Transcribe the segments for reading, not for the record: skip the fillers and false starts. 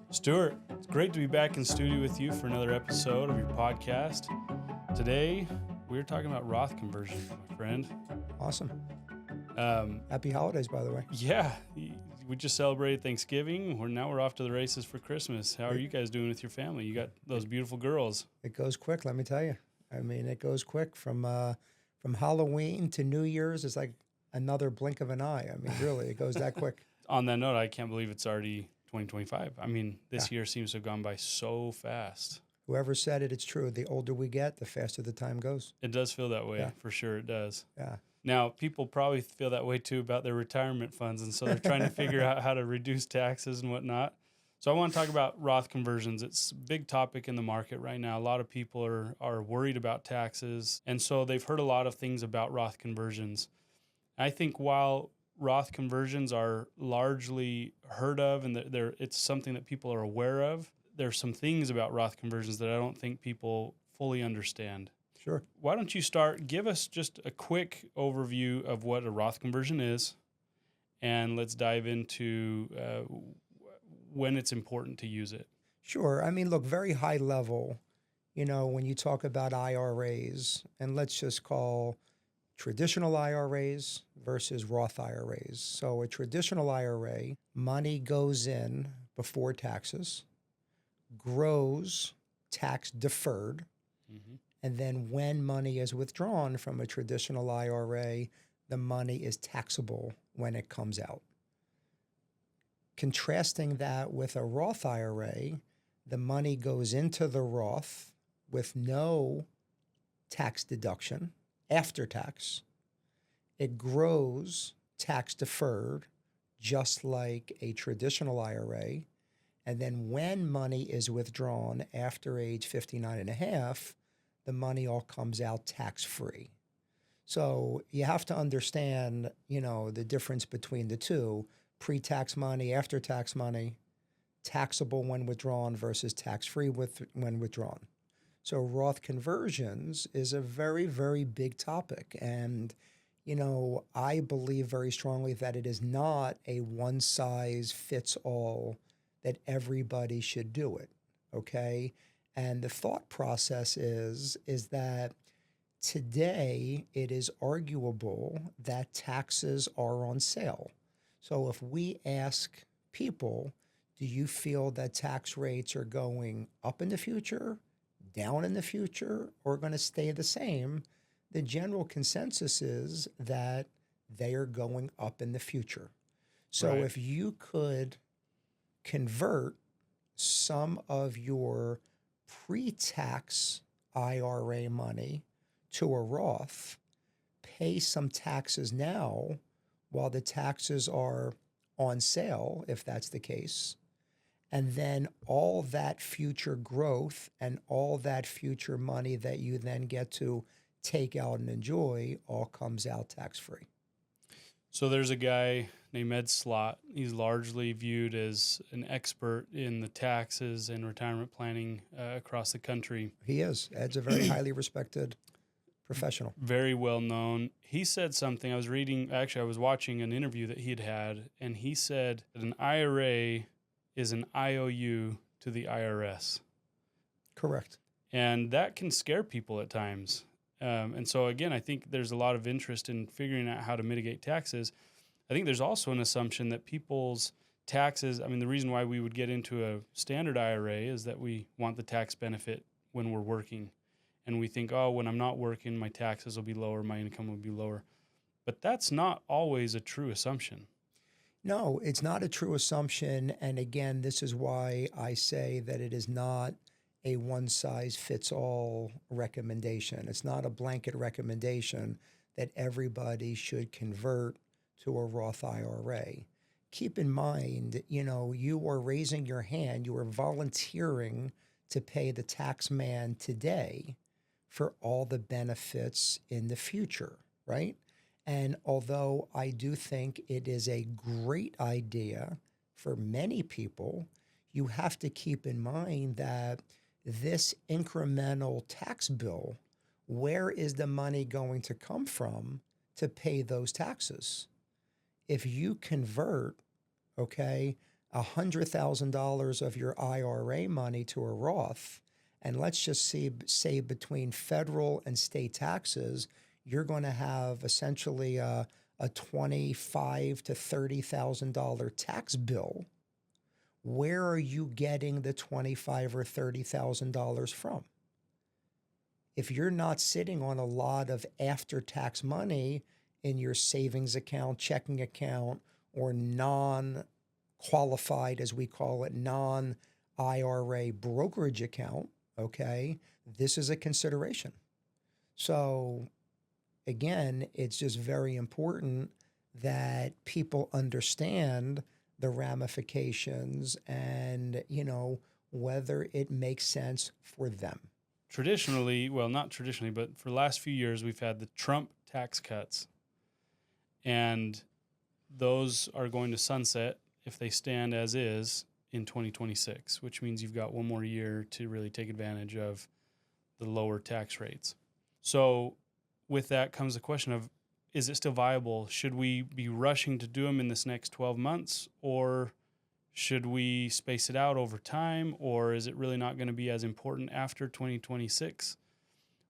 Stuart, it's great to be back in studio with you for another episode of your podcast. Today, we're talking about Roth conversion, my friend. Awesome. Happy holidays, by the way. Yeah, we just celebrated Thanksgiving. Now we're off to the races for Christmas. How are you guys doing with your family? You got those beautiful girls. It goes quick, let me tell you. I mean, it goes quick from Halloween to New Year's. It's like another blink of an eye. I mean, really, it goes that quick. On that note, I can't believe it's already 2025. I mean, this year seems to have gone by so fast. Whoever said it, it's true. The older we get, the faster the time goes. It does feel that way, for sure it does. Yeah. Now, people probably feel that way too about their retirement funds, and so they're trying to figure out how to reduce taxes and whatnot. So I want to talk about Roth conversions. It's a big topic in the market right now. A lot of people are worried about taxes, and so they've heard a lot of things about Roth conversions. I think while Roth conversions are largely heard of and it's something that people are aware of, there's some things about Roth conversions that I don't think people fully understand. Sure. Why don't you start? Give us just a quick overview of what a Roth conversion is, and let's dive into when it's important to use it. Sure. I mean, look, very high level, when you talk about IRAs, and let's just call traditional IRAs versus Roth IRAs. So a traditional IRA, money goes in before taxes, grows tax deferred, and then when money is withdrawn from a traditional IRA, the money is taxable when it comes out. Contrasting that with a Roth IRA, the money goes into the Roth with no tax deduction after tax. It grows tax deferred, just like a traditional IRA. And then when money is withdrawn after age 59 and a half, the money all comes out tax-free. So you have to understand, the difference between the two: pre-tax money, after-tax money, taxable when withdrawn versus tax-free when withdrawn. So Roth conversions is a very, very big topic. And, I believe very strongly that it is not a one-size-fits-all that everybody should do it, okay? And the thought process is that today it is arguable that taxes are on sale. So if we ask people, do you feel that tax rates are going up in the future, down in the future, or going to stay the same? The general consensus is that they are going up in the future. So Right. if you could convert some of your pre-tax IRA money to a Roth, pay some taxes now while the taxes are on sale, if that's the case, and then all that future growth and all that future money that you then get to take out and enjoy all comes out tax-free. So there's a guy named Ed Slott. He's largely viewed as an expert in the taxes and retirement planning across the country. He is. Ed's a very highly respected professional. Very well known. He said something, I was watching an interview that he'd had, and he said that an IRA is an IOU to the IRS. Correct. And that can scare people at times. And so, again, I think there's a lot of interest in figuring out how to mitigate taxes. I think there's also an assumption that people's taxes, the reason why we would get into a standard IRA is that we want the tax benefit when we're working. And we think, when I'm not working, my taxes will be lower, my income will be lower. But that's not always a true assumption. No, it's not a true assumption. And again, this is why I say that it is not a one-size-fits-all recommendation. It's not a blanket recommendation that everybody should convert to a Roth IRA. Keep in mind, you are raising your hand, you are volunteering to pay the tax man today for all the benefits in the future, right? And although I do think it is a great idea for many people, you have to keep in mind that this incremental tax bill, where is the money going to come from to pay those taxes? If you convert, okay, $100,000 of your IRA money to a Roth, and let's just say between federal and state taxes, you're going to have essentially a $25,000 to $30,000 tax bill. Where are you getting the $25,000 or $30,000 from? If you're not sitting on a lot of after-tax money in your savings account, checking account, or non-qualified, as we call it, non-IRA brokerage account, okay, this is a consideration. So again, it's just very important that people understand the ramifications and, whether it makes sense for them. Traditionally, well, not traditionally, but for the last few years, we've had the Trump tax cuts. And those are going to sunset if they stand as is in 2026, which means you've got one more year to really take advantage of the lower tax rates. So with that comes the question of, is it still viable? Should we be rushing to do them in this next 12 months, or should we space it out over time, or is it really not going to be as important after 2026?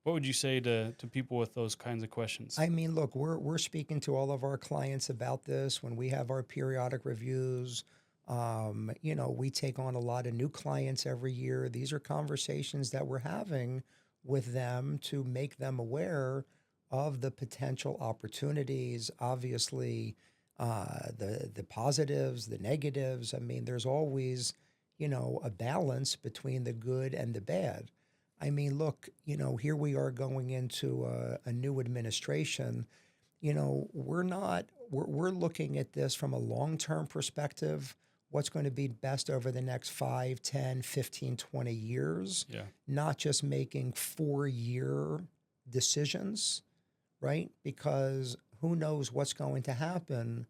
What would you say to people with those kinds of questions? I mean, look, we're speaking to all of our clients about this when we have our periodic reviews. We take on a lot of new clients every year. These are conversations that we're having with them to make them aware of the potential opportunities, obviously, the positives, the negatives. I mean, there's always, a balance between the good and the bad. I mean, look, here we are going into a new administration. We're looking at this from a long-term perspective, what's going to be best over the next 5, 10, 15, 20 years, not just making 4-year decisions, right? Because who knows what's going to happen,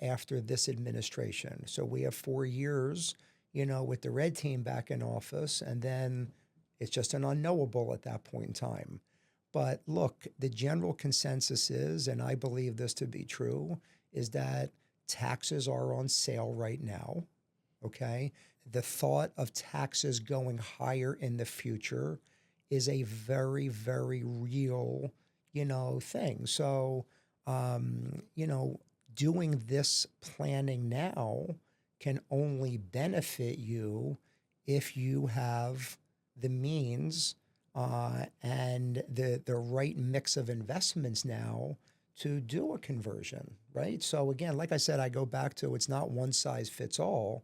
after this administration. So we have 4 years, with the red team back in office, and then it's just an unknowable at that point in time. But look, the general consensus is, and I believe this to be true, is that taxes are on sale right now, okay? The thought of taxes going higher in the future is a very, very real, thing. So, doing this planning now can only benefit you if you have the means and the right mix of investments now to do a conversion, right? So again, like I said, I go back to it's not one size fits all,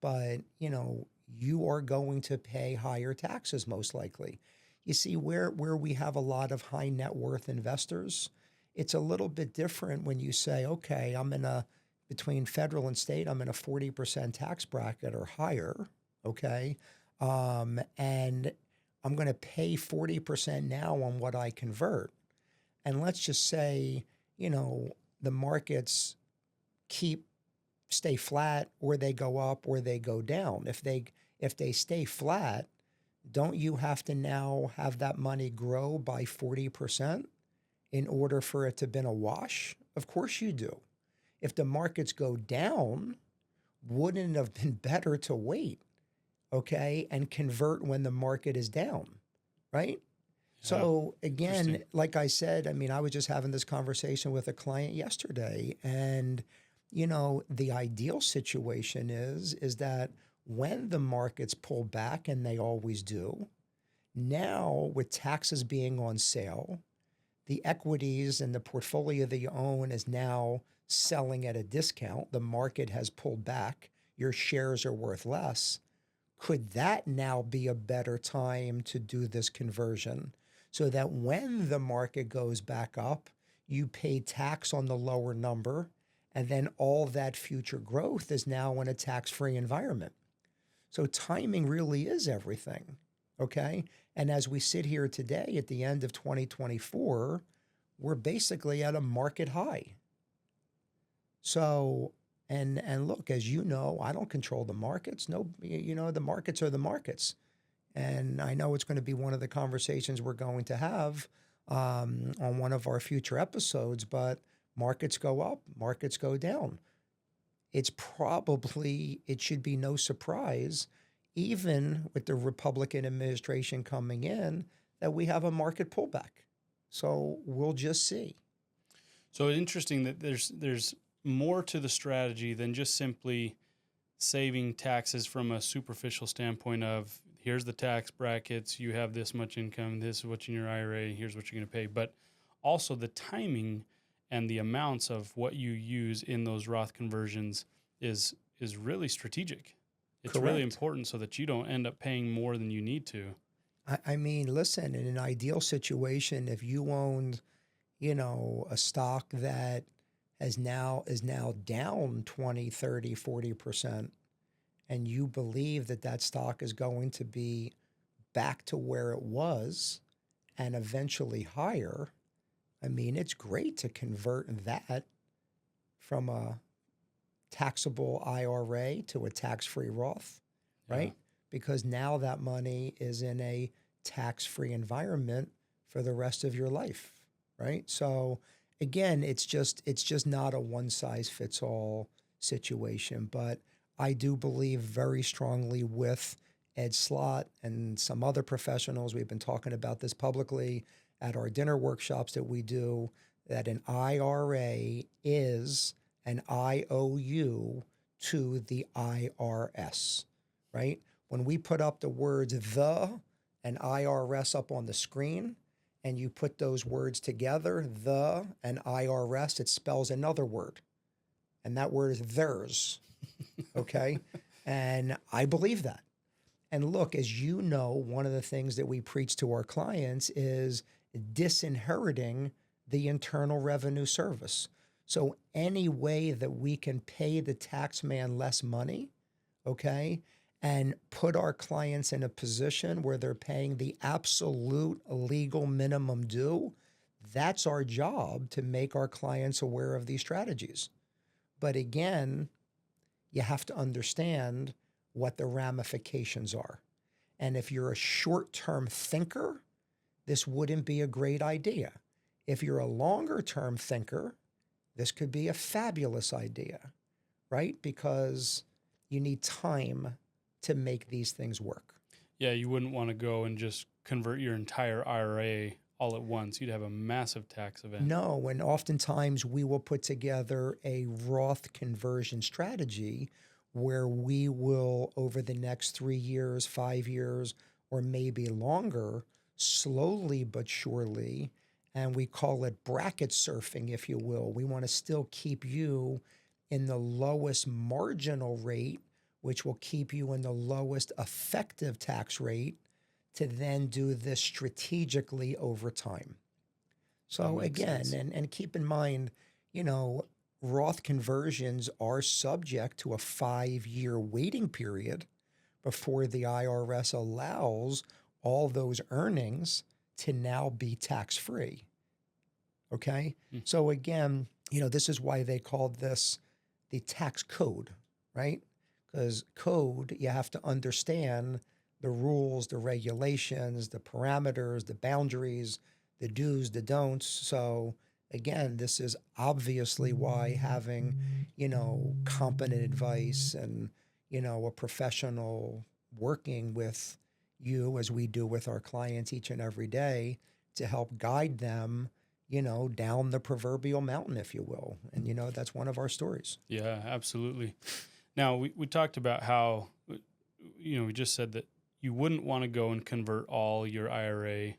but you are going to pay higher taxes most likely. You see, where we have a lot of high net worth investors, it's a little bit different when you say, okay, between federal and state, I'm in a 40% tax bracket or higher, okay? And I'm going to pay 40% now on what I convert. And let's just say, the markets stay flat, or they go up, or they go down. If they stay flat, don't you have to now have that money grow by 40% in order for it to have been a wash? Of course you do. If the markets go down, wouldn't it have been better to wait, okay, and convert when the market is down, right? Yeah. So again, like I said, I mean, I was just having this conversation with a client yesterday, and the ideal situation is that when the markets pull back, and they always do, now with taxes being on sale, the equities and the portfolio that you own is now selling at a discount. The market has pulled back. Your shares are worth less. Could that now be a better time to do this conversion so that when the market goes back up, you pay tax on the lower number, and then all that future growth is now in a tax-free environment? So timing really is everything, okay? And as we sit here today at the end of 2024, we're basically at a market high. So, and look, as you know, I don't control the markets. No, the markets are the markets. And I know it's going to be one of the conversations we're going to have on one of our future episodes, but markets go up, markets go down. it should be no surprise, even with the Republican administration coming in, that we have a market pullback. So we'll just see. So it's interesting that there's more to the strategy than just simply saving taxes from a superficial standpoint of here's the tax brackets, you have this much income, this is what's in your IRA, here's what you're going to pay, but also the timing and the amounts of what you use in those Roth conversions is really strategic. It's Correct. really important so that you don't end up paying more than you need to. I mean, listen, in an ideal situation, if you owned, a stock that is now down 20, 30, 40%, and you believe that that stock is going to be back to where it was and eventually higher, I mean, it's great to convert that from a taxable IRA to a tax-free Roth, right? Yeah. Because now that money is in a tax-free environment for the rest of your life, right? So again, it's just not a one-size-fits-all situation, but I do believe very strongly with Ed Slott and some other professionals, we've been talking about this publicly at our dinner workshops that we do, that an IRA is an IOU to the IRS, right? When we put up the words the and IRS up on the screen, and you put those words together, the and IRS, it spells another word. And that word is theirs, okay? And I believe that. And look, as you know, one of the things that we preach to our clients is disinheriting the Internal Revenue Service. So any way that we can pay the tax man less money, okay, and put our clients in a position where they're paying the absolute legal minimum due, that's our job, to make our clients aware of these strategies. But again, you have to understand what the ramifications are. And if you're a short-term thinker, this wouldn't be a great idea. If you're a longer-term thinker, this could be a fabulous idea, right? Because you need time to make these things work. Yeah, you wouldn't want to go and just convert your entire IRA all at once. You'd have a massive tax event. No, and oftentimes we will put together a Roth conversion strategy where we will, over the next 3 years, 5 years, or maybe longer, slowly but surely, and we call it bracket surfing, if you will. We want to still keep you in the lowest marginal rate, which will keep you in the lowest effective tax rate, to then do this strategically over time. So again, and keep in mind, Roth conversions are subject to a 5-year waiting period before the IRS allows all those earnings to now be tax-free. Okay? So again, this is why they called this the tax code, right? Because code, you have to understand the rules, the regulations, the parameters, the boundaries, the do's, the don'ts. So again, this is obviously why having, competent advice and, a professional working with you, as we do with our clients each and every day, to help guide them, down the proverbial mountain, if you will. And, that's one of our stories. Yeah, absolutely. Now, we talked about how, we just said that you wouldn't want to go and convert all your IRA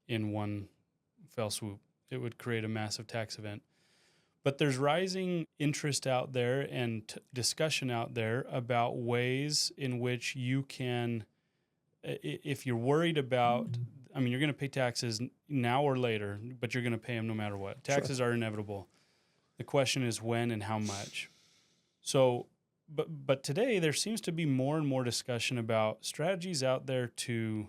in one fell swoop. It would create a massive tax event. But there's rising interest out there and discussion out there about ways in which you can, if you're worried about, you're going to pay taxes now or later, but you're going to pay them no matter what. Taxes are inevitable. The question is when and how much. So, but today there seems to be more and more discussion about strategies out there to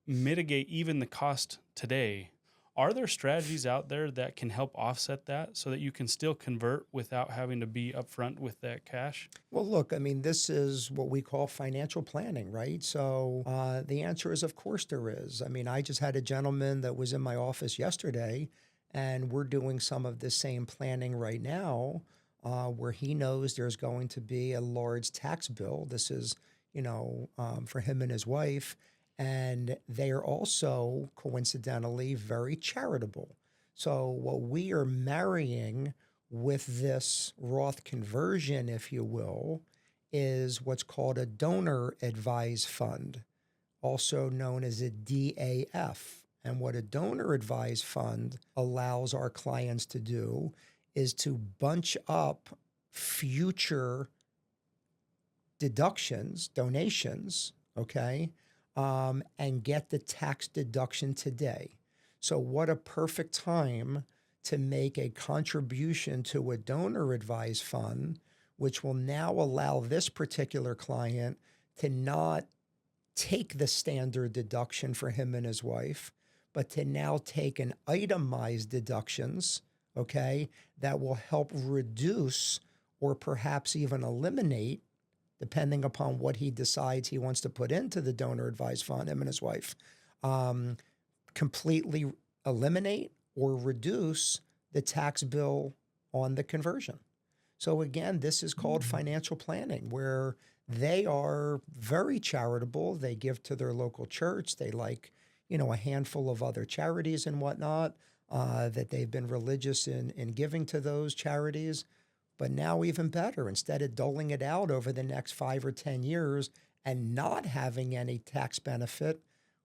mitigate even the cost today. Are there strategies out there that can help offset that so that you can still convert without having to be upfront with that cash? Well, look, this is what we call financial planning, right? So the answer is, of course there is. I just had a gentleman that was in my office yesterday, and we're doing some of the same planning right now where he knows there's going to be a large tax bill. This is, for him and his wife. And they are also, coincidentally, very charitable. So what we are marrying with this Roth conversion, if you will, is what's called a donor advised fund, also known as a DAF. And what a donor advised fund allows our clients to do is to bunch up future deductions, donations, okay, and get the tax deduction today. So what a perfect time to make a contribution to a donor advised fund, which will now allow this particular client to not take the standard deduction for him and his wife, but to now take an itemized deductions, okay, that will help reduce or perhaps even eliminate, depending upon what he decides he wants to put into the donor advised fund, him and his wife, completely eliminate or reduce the tax bill on the conversion. So again, this is called financial planning, where they are very charitable. They give to their local church. They like, a handful of other charities and whatnot, that they've been religious in giving to those charities. But now even better, instead of doling it out over the next 5 or 10 years and not having any tax benefit,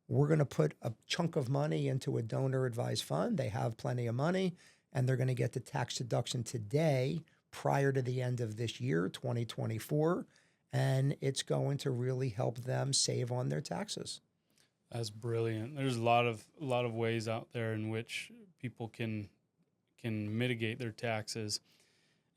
we're going to put a chunk of money into a donor advised fund. They have plenty of money, and they're going to get the tax deduction today prior to the end of this year, 2024, and it's going to really help them save on their taxes. That's brilliant. There's a lot of ways out there in which people can mitigate their taxes.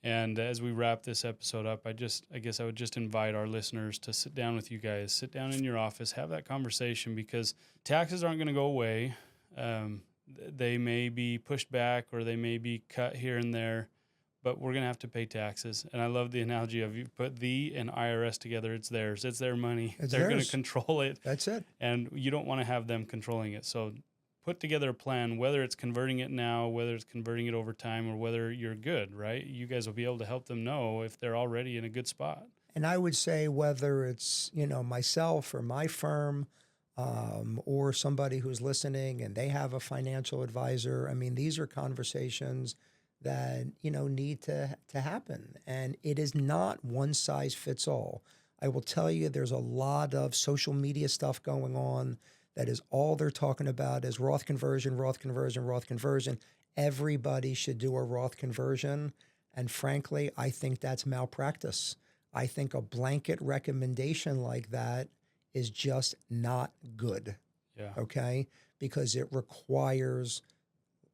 And as we wrap this episode up, I guess I would just invite our listeners to sit down with you guys, sit down in your office, have that conversation, because taxes aren't going to go away. They may be pushed back or they may be cut here and there, but we're going to have to pay taxes. And I love the analogy of you put the and IRS together. It's theirs. It's their money. They're going to control it. That's it. And you don't want to have them controlling it. So put together a plan, whether it's converting it now, whether it's converting it over time, or whether you're good, right? You guys will be able to help them know if they're already in a good spot. And I would say whether it's, myself or my firm, or somebody who's listening and they have a financial advisor, these are conversations that, need to happen. And it is not one size fits all. I will tell you, there's a lot of social media stuff going on that is all they're talking about is Roth conversion, Roth conversion, Roth conversion. Everybody should do a Roth conversion. And frankly, I think that's malpractice. I think a blanket recommendation like that is just not good. Yeah. Okay? Because it requires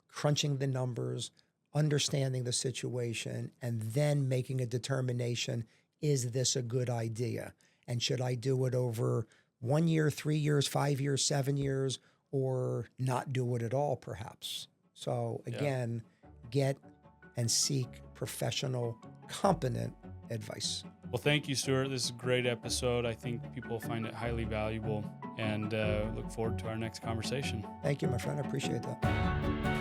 crunching the numbers, understanding the situation, and then making a determination, is this a good idea? And should I do it over 1 year, 3 years, 5 years, 7 years, or not do it at all, perhaps? So again, get and seek professional, competent advice. Well, thank you, Stuart. This is a great episode. I think people find it highly valuable, and look forward to our next conversation. Thank you, my friend. I appreciate that.